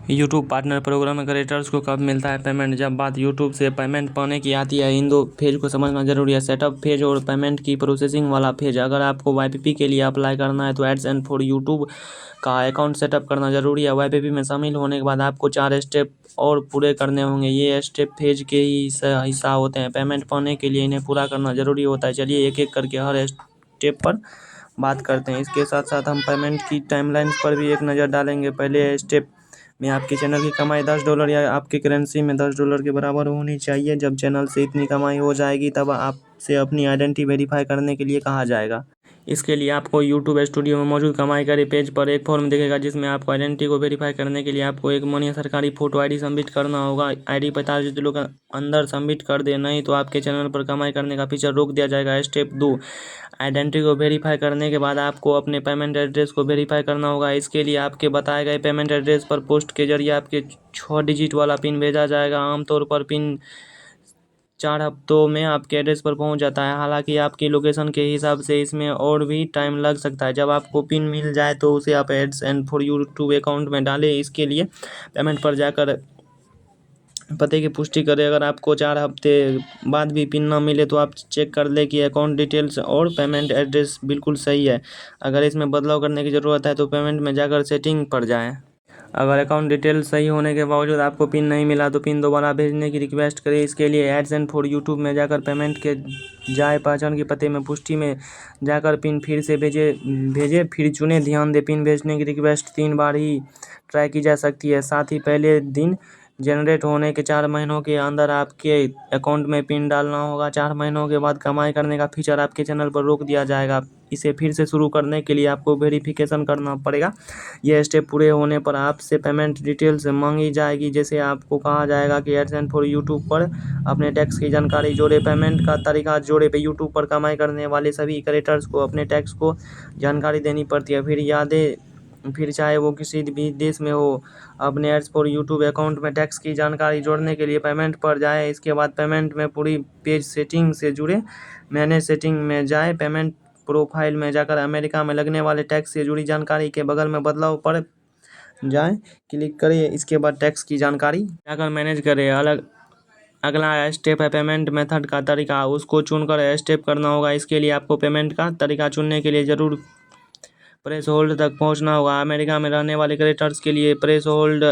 YouTube partner programme creators को कब मिलता है पेमेंट? जब बात यूट्यूब से पेमेंट पाने की आती है, इन दो फेज को समझना जरूरी है, सेटअप फेज और पेमेंट की प्रोसेसिंग वाला फेज। अगर आपको वाईपीपी के लिए अप्लाई करना है तो एड्स एंड फॉर यूट्यूब का अकाउंट सेटअप करना जरूरी है। वाईपीपी में शामिल होने के बाद आपको 4 स्टेप और पूरे करने होंगे। ये स्टेप फेज के ही हिस्सा होते हैं। पेमेंट पाने के लिए इन्हें पूरा करना जरूरी होता है। चलिए एक एक करके हर स्टेप पर बात करते हैं। इसके साथ साथ हम पेमेंट की टाइमलाइन पर भी एक नज़र डालेंगे। पहले स्टेप में आपके चैनल की कमाई $10 या आपकी करेंसी में $10 के बराबर होनी चाहिए। जब चैनल से इतनी कमाई हो जाएगी तब आपसे अपनी आइडेंटिटी वेरीफाई करने के लिए कहा जाएगा। इसके लिए आपको यूट्यूब स्टूडियो में मौजूद कमाई करे पेज पर एक फॉर्म दिखेगा, जिसमें आपको आइडेंटिटी को वेरीफाई करने के लिए आपको एक मान्य सरकारी फोटो आईडी सबमिट करना होगा। आईडी 45 दिनों के अंदर सबमिट कर दे, नहीं तो आपके चैनल पर कमाई करने का फीचर रोक दिया जाएगा। स्टेप 2, आइडेंटिटी को वेरीफाई करने के बाद आपको अपने पेमेंट एड्रेस को वेरीफाई करना होगा। इसके लिए आपके बताए गए पेमेंट एड्रेस पर पोस्ट के जरिए आपके 6 डिजिट वाला पिन भेजा जाएगा। आमतौर पर पिन 4 हफ्तों में आपके एड्रेस पर पहुंच जाता है। हालांकि आपकी लोकेशन के हिसाब से इसमें और भी टाइम लग सकता है। जब आपको पिन मिल जाए तो उसे आप AdSense for YouTube account में डालें। इसके लिए पेमेंट पर जाकर पते की पुष्टि करें। अगर आपको 4 हफ्ते बाद भी पिन ना मिले तो आप चेक कर लें कि अकाउंट डिटेल्स और पेमेंट एड्रेस बिल्कुल सही है। अगर इसमें बदलाव करने की ज़रूरत है तो पेमेंट में जाकर सेटिंग पर जाएं। अगर अकाउंट डिटेल सही होने के बावजूद आपको पिन नहीं मिला तो पिन दोबारा भेजने की रिक्वेस्ट करें। इसके लिए एड्स एंड फॉर यूट्यूब में जाकर पेमेंट के जाए पहचान के पते में पुष्टि में जाकर पिन फिर से भेजे फिर चुने। ध्यान दें, पिन भेजने की रिक्वेस्ट 3 बार ही ट्राई की जा सकती है। साथ ही पहले दिन जनरेट होने के 4 महीनों के अंदर आपके अकाउंट में पिन डालना होगा। 4 महीनों के बाद कमाई करने का फीचर आपके चैनल पर रोक दिया जाएगा। इसे फिर से शुरू करने के लिए आपको वेरिफिकेशन करना पड़ेगा। यह स्टेप पूरे होने पर आपसे पेमेंट डिटेल्स मांगी जाएगी, जैसे आपको कहा जाएगा कि एड्स एंड फॉर यूट्यूब पर अपने टैक्स की जानकारी जोड़े। पेमेंट का तरीका जोड़े पे यूट्यूब पर कमाई करने वाले सभी क्रिएटर्स को अपने टैक्स को जानकारी देनी पड़ती है। फिर चाहे वो किसी भी देश में हो। अपने एड्स फॉर यूट्यूब अकाउंट में टैक्स की जानकारी जोड़ने के लिए पेमेंट पर जाए। इसके बाद पेमेंट में पूरी पेज सेटिंग से जुड़े मैनेज सेटिंग में जाए। पेमेंट प्रोफाइल में जाकर अमेरिका में लगने वाले टैक्स से जुड़ी जानकारी के बगल में बदलाव पर जाए, क्लिक करें। इसके बाद टैक्स की जानकारी जाकर मैनेज करें। अगला स्टेप है पेमेंट मेथड का तरीका, उसको चुनकर स्टेप करना होगा। इसके लिए आपको पेमेंट का तरीका चुनने के लिए ज़रूर प्रेस होल्ड तक पहुंचना होगा। अमेरिका में रहने वाले क्रिएटर्स के लिए प्रेस होल्ड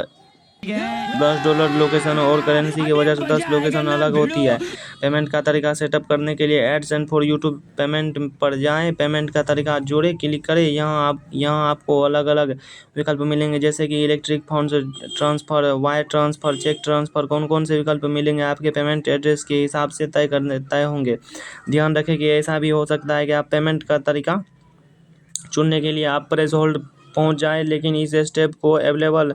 $10 लोकेशन और करेंसी की वजह से 10 लोकेशन अलग होती है। पेमेंट का तरीका सेटअप करने के लिए AdSense for YouTube payment पर जाएं, पेमेंट का तरीका जोड़े क्लिक करें। यहाँ आपको अलग अलग विकल्प मिलेंगे, जैसे कि electric funds transfer, wire transfer, cheque transfer. कौन से विकल्प मिलेंगे आपके पेमेंट एड्रेस के हिसाब से तय होंगे। ध्यान रखें कि ऐसा भी हो सकता है कि आप पेमेंट का तरीका चुनने के लिए आप प्रेस होल्ड पहुंच जाए, लेकिन इस स्टेप को अवेलेबल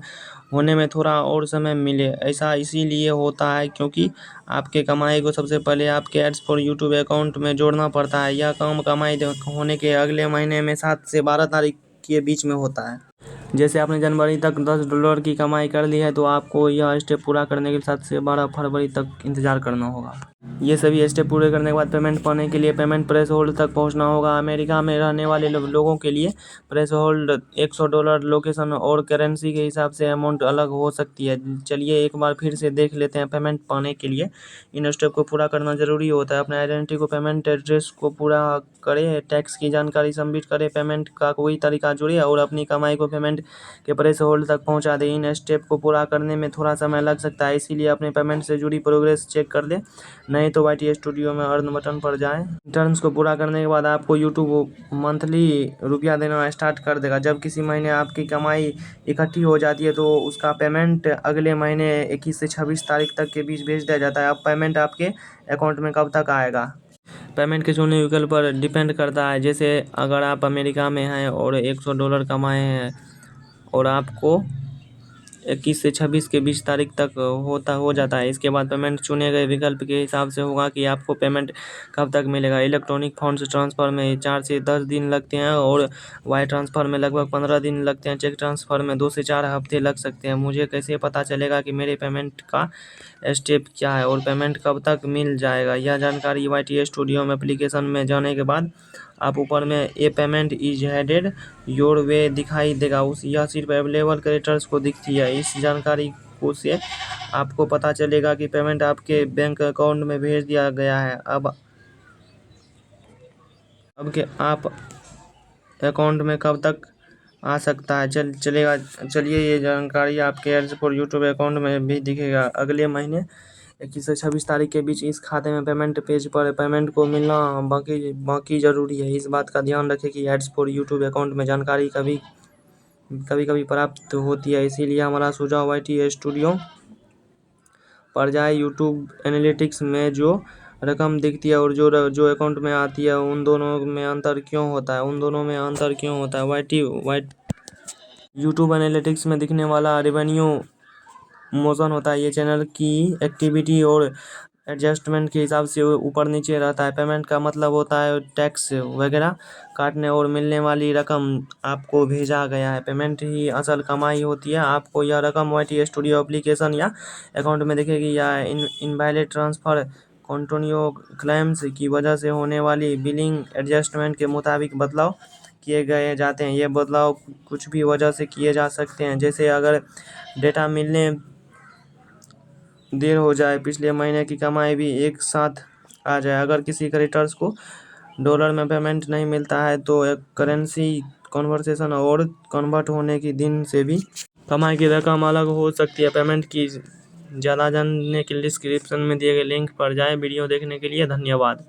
होने में थोड़ा और समय मिले। ऐसा इसीलिए होता है क्योंकि आपके कमाई को सबसे पहले आपके एड्स फॉर यूट्यूब अकाउंट में जोड़ना पड़ता है। यह काम कमाई होने के अगले महीने में 7 से 12 तारीख के बीच में होता है। जैसे आपने जनवरी तक $10 की कमाई कर ली है तो आपको यह स्टेप पूरा करने के लिए 7 से 12 फरवरी तक इंतजार करना होगा। ये सभी स्टेप पूरे करने के बाद पेमेंट पाने के लिए पेमेंट प्रेस होल्ड तक पहुंचना होगा। अमेरिका में रहने वाले लोगों के लिए प्रेस होल्ड $100 लोकेशन और करेंसी के हिसाब से अमाउंट अलग हो सकती है। चलिए एक बार फिर से देख लेते हैं। पेमेंट पाने के लिए इन स्टेप को पूरा करना जरूरी होता है। अपने आइडेंटिटी को पेमेंट एड्रेस को पूरा करें, टैक्स की जानकारी सबमिट करें, पेमेंट का कोई तरीका जुड़े और अपनी कमाई को पेमेंट के प्रेस होल्ड तक पहुंचा दें। इन स्टेप को पूरा करने में थोड़ा समय लग सकता है, इसीलिए अपने पेमेंट से जुड़ी प्रोग्रेस चेक कर लें। नहीं तो YT स्टूडियो में अर्न बटन पर जाएं। टर्म्स को पूरा करने के बाद आपको यूट्यूब मंथली रुपया देना स्टार्ट कर देगा। जब किसी महीने आपकी कमाई इकट्ठी हो जाती है तो उसका पेमेंट अगले महीने 21 से 26 तारीख तक के बीच भेज दिया जाता है। अब पेमेंट आपके अकाउंट में कब तक आएगा, पेमेंट के चुने विकल्प पर डिपेंड करता है। जैसे अगर आप अमेरिका में हैं और $100 कमाए हैं और आपको 21 से 26 के बीच तारीख तक हो जाता है। इसके बाद पेमेंट चुने गए विकल्प के हिसाब से होगा कि आपको पेमेंट कब तक मिलेगा। इलेक्ट्रॉनिक फंड्स ट्रांसफ़र में 4 से 10 दिन लगते हैं और वायर ट्रांसफ़र में लगभग 15 दिन लगते हैं। चेक ट्रांसफ़र में 2 से 4 हफ्ते लग सकते हैं। मुझे कैसे पता चलेगा कि मेरे पेमेंट का स्टेप क्या है और पेमेंट कब तक मिल जाएगा? यह जानकारी YT स्टूडियो में एप्लीकेशन में जाने के बाद आप ऊपर में a payment is headed your way दिखाई देगा। यह सिर्फ अवेलेबल क्रेडिटर्स को दिखती है। इस जानकारी को से आपको पता चलेगा कि पेमेंट आपके बैंक अकाउंट में भेज दिया गया है। अब के आप अकाउंट में कब तक आ सकता है चलिए ये जानकारी आपके एड्स फॉर यूट्यूब अकाउंट में भी दिखेगा। अगले महीने 21 से 26 तारीख के बीच इस खाते में पेमेंट पेज पर पेमेंट को मिलना बाकी जरूरी है। इस बात का ध्यान रखें कि एड्स फॉर यूट्यूब अकाउंट में जानकारी कभी कभी प्राप्त होती है, इसीलिए हमारा सुझाव YT स्टूडियो पर जाए। यूट्यूब एनालिटिक्स में जो रकम दिखती है और जो अकाउंट में आती है उन दोनों में अंतर क्यों होता है YT यूट्यूब एनालिटिक्स में दिखने वाला रेवेन्यू मोशन होता है। ये चैनल की एक्टिविटी और एडजस्टमेंट के हिसाब से ऊपर नीचे रहता है। पेमेंट का मतलब होता है टैक्स वगैरह काटने और मिलने वाली रकम आपको भेजा गया है। पेमेंट ही असल कमाई होती है। आपको यह रकम YT स्टूडियो एप्लीकेशन या अकाउंट में दिखेगी या इनवैलिड ट्रांसफ़र कंटिन्यू क्लेम्स की वजह से होने वाली बिलिंग एडजस्टमेंट के मुताबिक बदलाव किए गए जाते हैं। ये बदलाव कुछ भी वजह से किए जा सकते हैं, जैसे अगर डेटा मिलने देर हो जाए, पिछले महीने की कमाई भी एक साथ आ जाए। अगर किसी क्रेडिटर्स को डॉलर में पेमेंट नहीं मिलता है तो एक करेंसी कन्वर्सेशन और कन्वर्ट होने की दिन से भी कमाई की रकम अलग हो सकती है। पेमेंट की ज़्यादा जानने के लिए डिस्क्रिप्शन में दिए गए लिंक पर जाएं। वीडियो देखने के लिए धन्यवाद।